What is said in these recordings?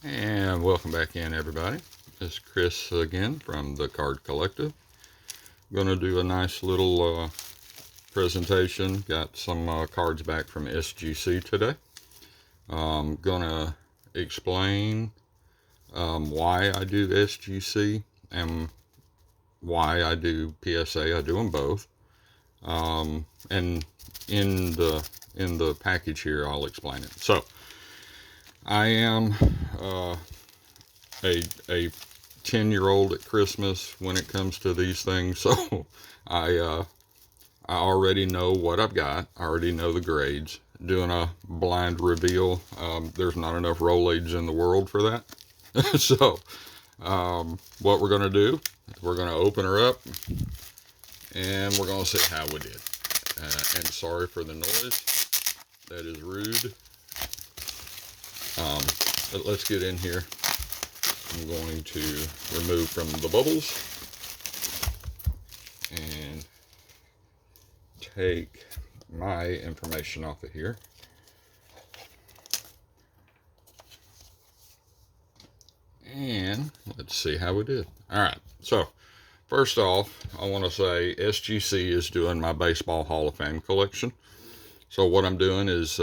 And welcome back in, everybody. This is Chris again from the Card Collective. I'm going to do a nice little presentation. Got some cards back from SGC today. I'm going to explain why I do SGC and why I do PSA. I do them both. And in the package here, I'll explain it. So, I am a 10-year-old at Christmas when it comes to these things, so I already know what I've got. I already know the grades. Doing a blind reveal, there's not enough rollage in the world for that. So what we're going to do, we're going to open her up and we're going to see how we did. And sorry for the noise. That is rude. But let's get in here. I'm going to remove from the bubbles and take my information off of here. And let's see how we did. All right, so first off, I want to say SGC is doing my Baseball Hall of Fame collection. So what I'm doing is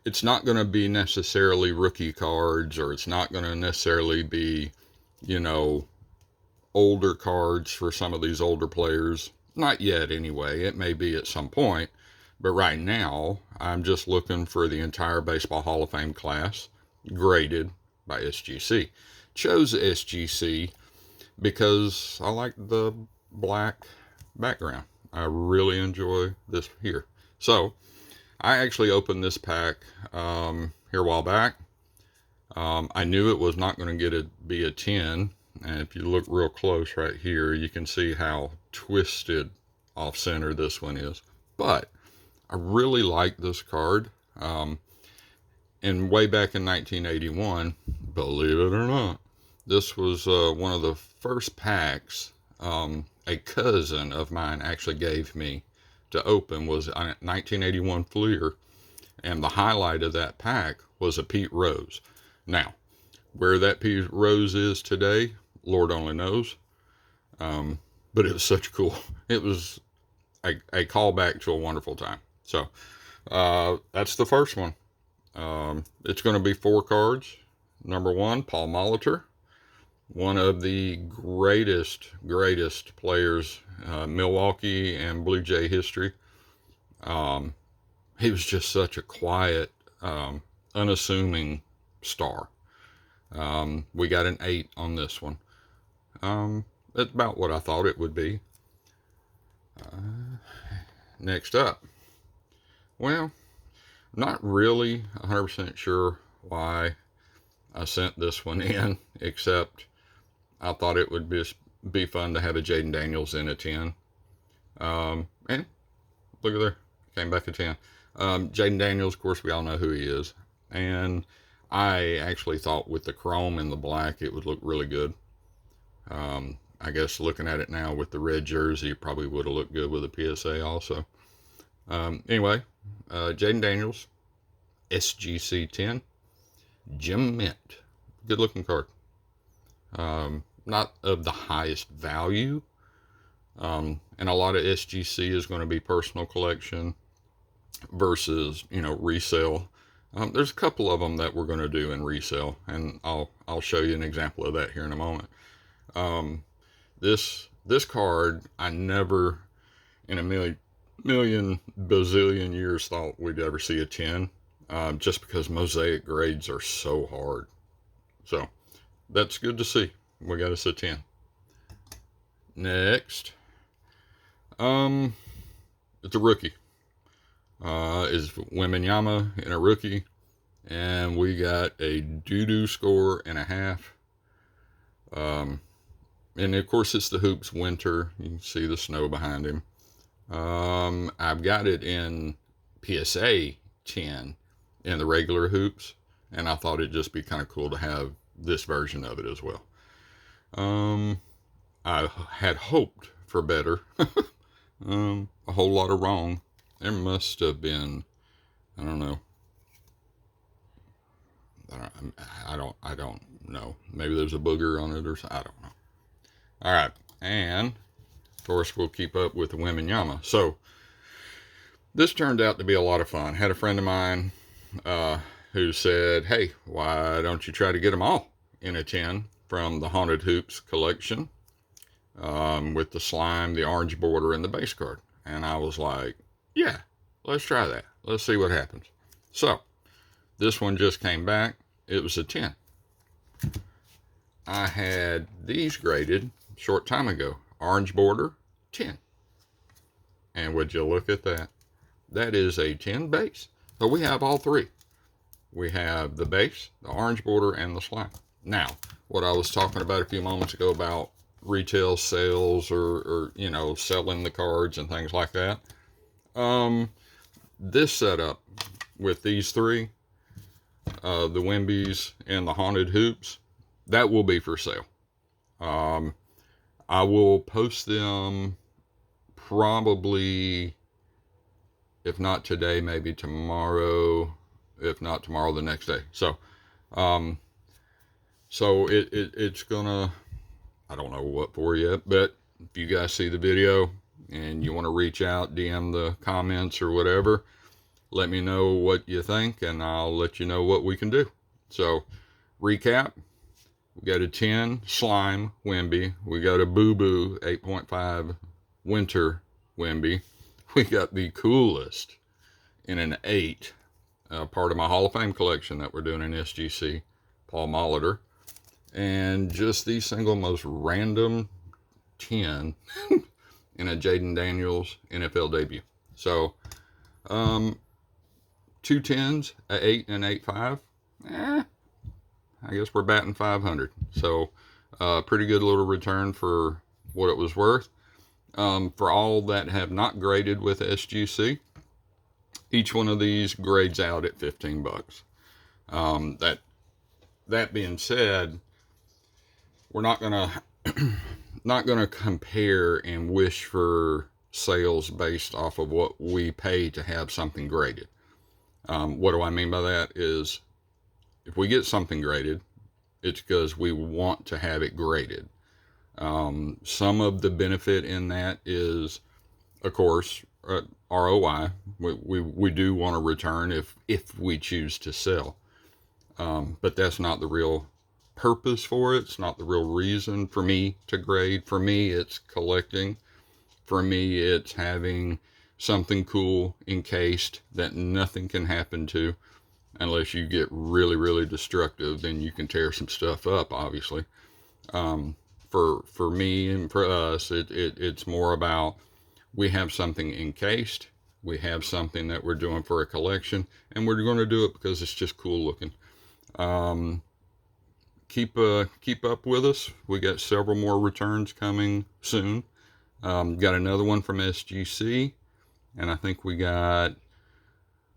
it's not going to be necessarily rookie cards, or it's not going to necessarily be, older cards for some of these older players. Not yet, anyway. It may be at some point. But right now, I'm just looking for the entire Baseball Hall of Fame class graded by SGC. Chose SGC because I like the black background. I really enjoy this here. So, I actually opened this pack here a while back. I knew it was not going to be a 10. And if you look real close right here, you can see how twisted off center this one is. But I really like this card. And way back in 1981, believe it or not, this was one of the first packs a cousin of mine actually gave me to open. Was a 1981 Fleer, and the highlight of that pack was a Pete Rose. Now, where that Pete Rose is today, Lord only knows. But it was such cool. It was a callback to a wonderful time. So that's the first one. It's going to be 4 cards. Number 1, Paul Molitor, one of the greatest players, Milwaukee and Blue Jay history. He was just such a quiet, unassuming star. We got an 8 on this one. That's about what I thought it would be. Next up. Well, not really 100% sure why I sent this one in, except I thought it would be fun to have a Jaden Daniels in a 10. And look at there, came back a 10. Jaden Daniels, of course, we all know who he is. And I actually thought with the chrome and the black, it would look really good. I guess looking at it now with the red jersey, it probably would have looked good with a PSA also. Anyway, Jaden Daniels, SGC 10, Gem Mint. Good looking card. Not of the highest value. And a lot of SGC is going to be personal collection versus, resale. There's a couple of them that we're going to do in resale, and I'll show you an example of that here in a moment. This card, I never in a million bazillion years thought we'd ever see a 10, just because mosaic grades are so hard. So that's good to see. We got us a 10. Next, it's a rookie. Is Wembanyama in a rookie, and we got a doo-doo score and a half. And of course it's the Hoops winter. You can see the snow behind him. I've got it in PSA 10 in the regular Hoops, and I thought it'd just be kind of cool to have this version of it as well. I had hoped for better. A whole lot of wrong. There must have been, I don't know, I don't know. Maybe there's a booger on it or something. I don't know. All right. And of course, we'll keep up with the women Yama. So this turned out to be a lot of fun. Had a friend of mine who said, hey, why don't you try to get them all in a tin from the Haunted Hoops collection with the slime, the orange border, and the base card? And I was like, yeah, let's try that. Let's see what happens. So this one just came back. It was a 10. I had these graded a short time ago. Orange border, 10. And would you look at that? That is a 10 base. So we have all three. We have the base, the orange border, and the slime. Now, what I was talking about a few moments ago about retail sales or you know, selling the cards and things like that. This setup with these three, the Wimbies and the Haunted Hoops, that will be for sale. I will post them probably, if not today, maybe tomorrow. If not tomorrow, the next day. So, it's gonna, I don't know what for yet, but if you guys see the video and you want to reach out, DM the comments or whatever, let me know what you think and I'll let you know what we can do. So, recap, we got a 10 slime Wimby. We got a Boo Boo 8.5 winter Wimby. We got the coolest in an 8, part of my Hall of Fame collection that we're doing in SGC, Paul Molitor. And just the single most random 10 in a Jaden Daniels NFL debut. So, 2 10s, an 8 and an 8.5. I guess we're batting 500. So, pretty good little return for what it was worth. For all that have not graded with SGC, each one of these grades out at $15. That being said, we're not gonna compare and wish for sales based off of what we pay to have something graded. What do I mean by that is, if we get something graded, it's because we want to have it graded. Some of the benefit in that is, of course, ROI. We do want to return if we choose to sell. But that's not the real purpose for it. It's not the real reason for me to grade. For me, it's collecting. For me, it's having something cool encased that nothing can happen to, unless you get really, really destructive. Then you can tear some stuff up, obviously. For me and for us, it's more about, we have something encased. We have something that we're doing for a collection, and we're going to do it because it's just cool looking. Keep up with us. We got several more returns coming soon. Got another one from SGC, and I think we got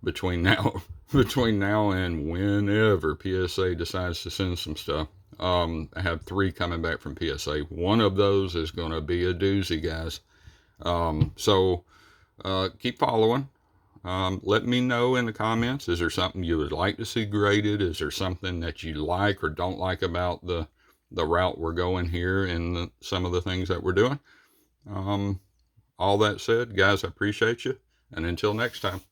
between now and whenever PSA decides to send some stuff. I have 3 coming back from PSA. One of those is going to be a doozy, guys. So keep following. Let me know in the comments, is there something you would like to see graded? Is there something that you like or don't like about the route we're going here and some of the things that we're doing? All that said, guys, I appreciate you. And until next time.